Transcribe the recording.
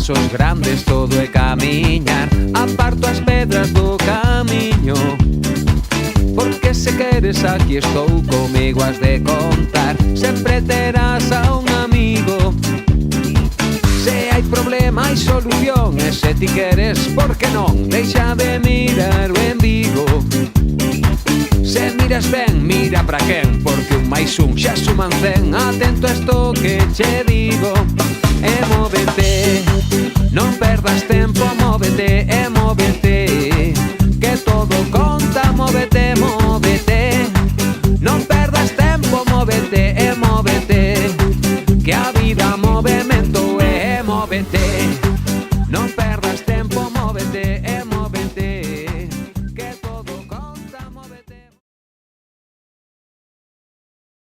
pasos grandes, todo é camiñar. Aparto as pedras do camiño, porque se queres aquí estou, comigo has de contar. Sempre terás a un amigo. Se hai problema hai solución, e se ti queres, por que non? Deixa de mirar o embigo. Se miras ben, mira pra quen, porque un máis un xa suman 100. Atento a esto que che digo. E móvete, non perdas tempo, móvete, e móvete, que todo conta, móvete, móvete. Non perdas tempo, móvete, e móvete, que a vida movemento é, móvete.